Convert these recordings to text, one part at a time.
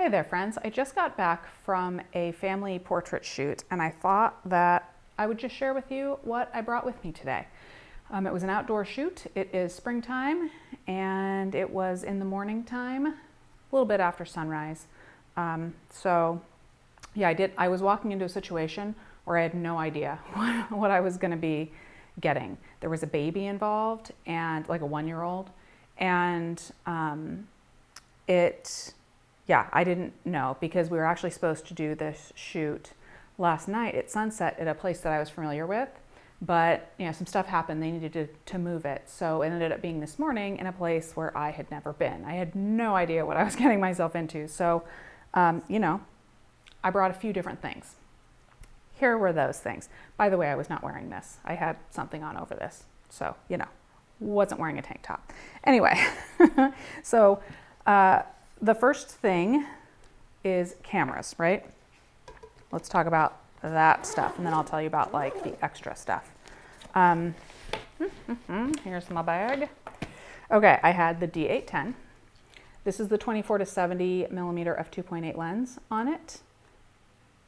Hey there, friends. I just got back from a family portrait shoot and I thought that I would just share with you what I brought with me today. It was an outdoor shoot. It is springtime and it was in the morning time, a little bit after sunrise. I was walking into a situation where I had no idea what I was going to be getting. There was a baby involved, and like a 1-year-old, and I didn't know, because we were actually supposed to do this shoot last night at sunset at a place that I was familiar with, but some stuff happened. They needed to move it, so it ended up being this morning in a place where I had never been. I had no idea what I was getting myself into. So I brought a few different things. Here were those things. By the way, I was not wearing this. I had something on over this, so wasn't wearing a tank top. Anyway, so the first thing is cameras, right? Let's talk about that stuff, and then I'll tell you about like the extra stuff. Here's my bag. Okay, I had the D810. This is the 24 to 70 millimeter f2.8 lens on it.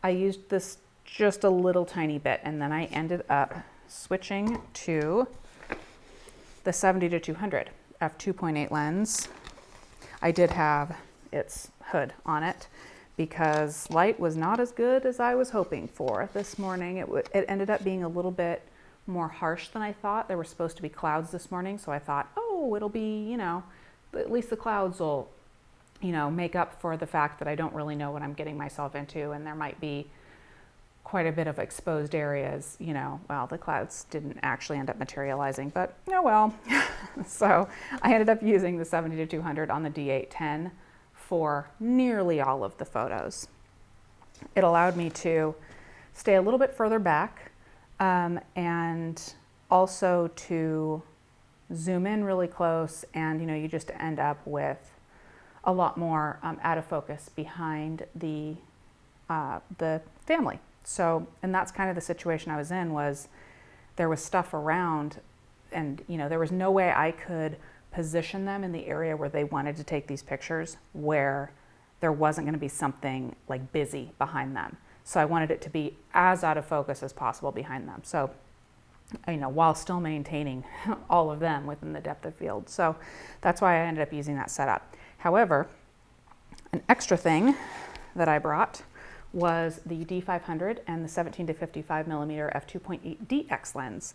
I used this just a little tiny bit, and then I ended up switching to the 70 to 200 f2.8 lens. I did have its hood on it because light was not as good as I was hoping for this morning. It ended up being a little bit more harsh than I thought. There were supposed to be clouds this morning, so I thought, oh, it'll be, at least the clouds will, make up for the fact that I don't really know what I'm getting myself into, and there might be quite a bit of exposed areas. Well, the clouds didn't actually end up materializing, but oh well. So I ended up using the 70 to 200 on the D810 for nearly all of the photos. It allowed me to stay a little bit further back, and also to zoom in really close, and you just end up with a lot more out of focus behind the family. So, and that's kind of the situation I was in. Was there was stuff around, and there was no way I could position them in the area where they wanted to take these pictures where there wasn't going to be something like busy behind them. So I wanted it to be as out of focus as possible behind them. So, while still maintaining all of them within the depth of field. So that's why I ended up using that setup. However, an extra thing that I brought was the D500 and the 17 to 55 millimeter f2.8 DX lens.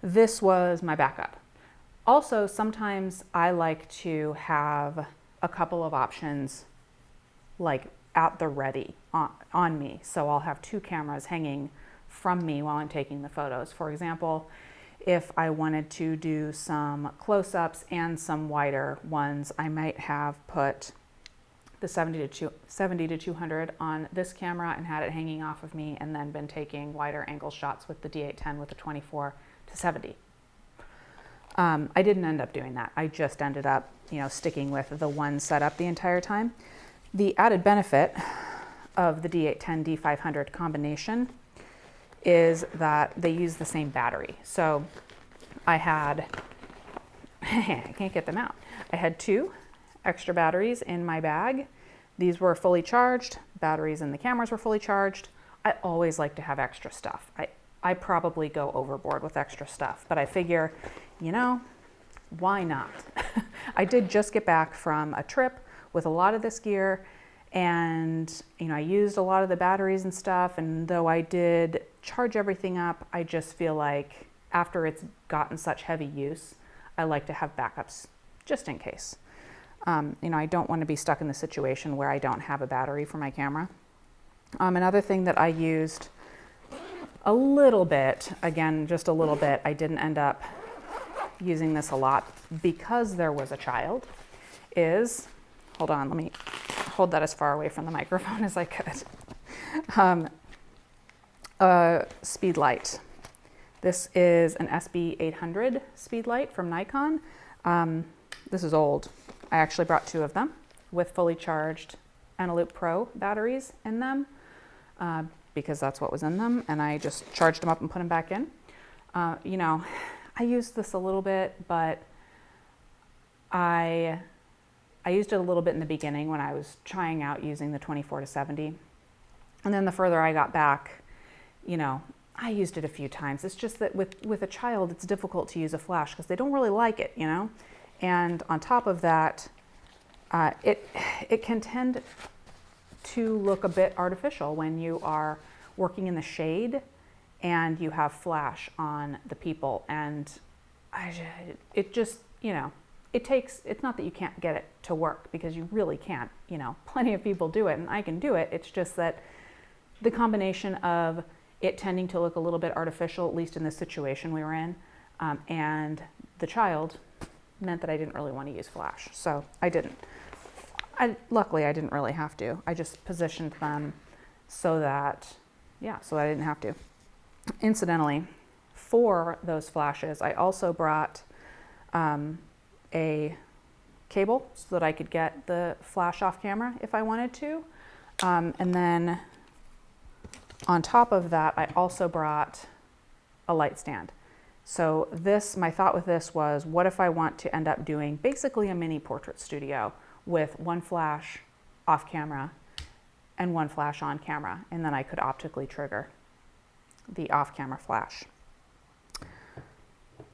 This was my backup. Also, sometimes I like to have a couple of options like at the ready on me. So I'll have 2 cameras hanging from me while I'm taking the photos. For example, if I wanted to do some close-ups and some wider ones, I might have put the 70 to 200 on this camera and had it hanging off of me, and then been taking wider angle shots with the D810 with the 24 to 70. I didn't end up doing that. I just ended up, sticking with the one setup the entire time. The added benefit of the D810 D500 combination is that they use the same battery. So I had, I can't get them out. I had 2 extra batteries in my bag. These were fully charged. Batteries in the cameras were fully charged. I always like to have extra stuff. I probably go overboard with extra stuff, but I figure, why not? I did just get back from a trip with a lot of this gear, and I used a lot of the batteries and stuff, and though I did charge everything up, I just feel like after it's gotten such heavy use, I like to have backups just in case. I don't want to be stuck in the situation where I don't have a battery for my camera. Another thing that I used a little bit, again, just a little bit, I didn't end up using this a lot because there was a child, is, hold on, let me hold that as far away from the microphone as I could. Speed light. This is an SB800 speed light from Nikon. This is old. I actually brought 2 of them with fully charged Eneloop Pro batteries in them, because that's what was in them, and I just charged them up and put them back in. I used this a little bit, but I I used it a little bit in the beginning when I was trying out using the 24-70. And then the further I got back, you know, I used it a few times. It's just that with a child, it's difficult to use a flash because they don't really like it, you know? And on top of that, it can tend to look a bit artificial when you are working in the shade and you have flash on the people. And it just, you know, it's not that you can't get it to work, because you really can't, you know, plenty of people do it and I can do it. It's just that the combination of it tending to look a little bit artificial, at least in the situation we were in, and the child meant that I didn't really want to use flash. So I didn't. Luckily, I didn't really have to. I just positioned them so that, yeah, so I didn't have to. Incidentally, for those flashes, I also brought a cable so that I could get the flash off camera if I wanted to. And then on top of that, I also brought a light stand. So this, my thought with this was, what if I want to end up doing basically a mini portrait studio with one flash off camera and one flash on camera, and then I could optically trigger the off camera flash.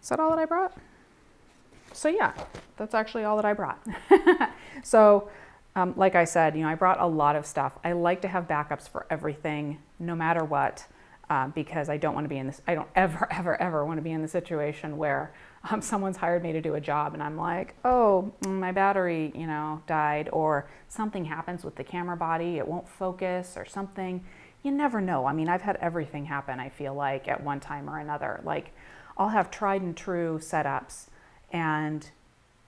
Is that all that I brought? So yeah, that's actually all that I brought. So like I said, you know, I brought a lot of stuff. I like to have backups for everything, no matter what, because I don't want to be in this, I don't ever want to be in the situation where someone's hired me to do a job and I'm like, oh, my battery, you know, died, or something happens with the camera body, it won't focus or something. You never know. I mean, I've had everything happen, I feel like, at one time or another. Like, I'll have tried and true setups, and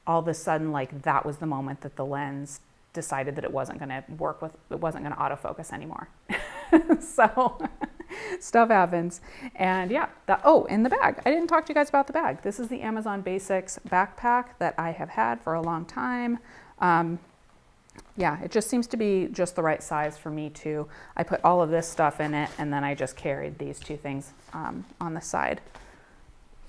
all of a sudden, like, that was the moment that the lens decided that it wasn't going to work with, it wasn't going to autofocus anymore. So stuff happens. And yeah, oh, in the bag, I didn't talk to you guys about the bag. This is the Amazon Basics backpack that I have had for a long time. Yeah, it just seems to be just the right size for me too. I put all of this stuff in it, and then I just carried these two things on the side.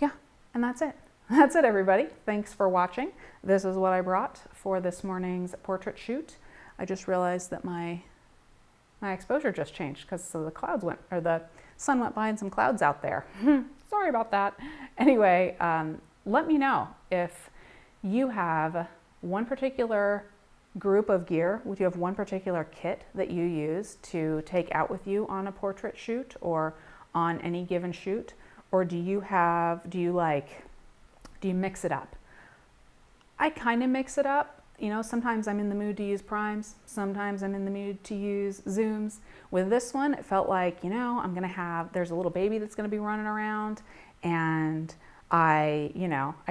Yeah, and that's it. That's it, everybody. Thanks for watching. This is what I brought for this morning's portrait shoot. I just realized that my exposure just changed because the clouds went, or the sun went by and some clouds out there. Sorry about that. Anyway, let me know if you have one particular group of gear, if you have one particular kit that you use to take out with you on a portrait shoot or on any given shoot, or do you mix it up? I kind of mix it up. You know, sometimes I'm in the mood to use primes. Sometimes I'm in the mood to use zooms. With this one, it felt like, you know, there's a little baby that's going to be running around, and I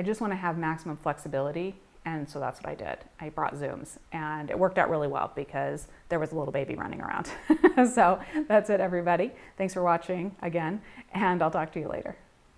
just want to have maximum flexibility. And so that's what I did. I brought zooms, and it worked out really well because there was a little baby running around. So that's it, everybody. Thanks for watching again, and I'll talk to you later.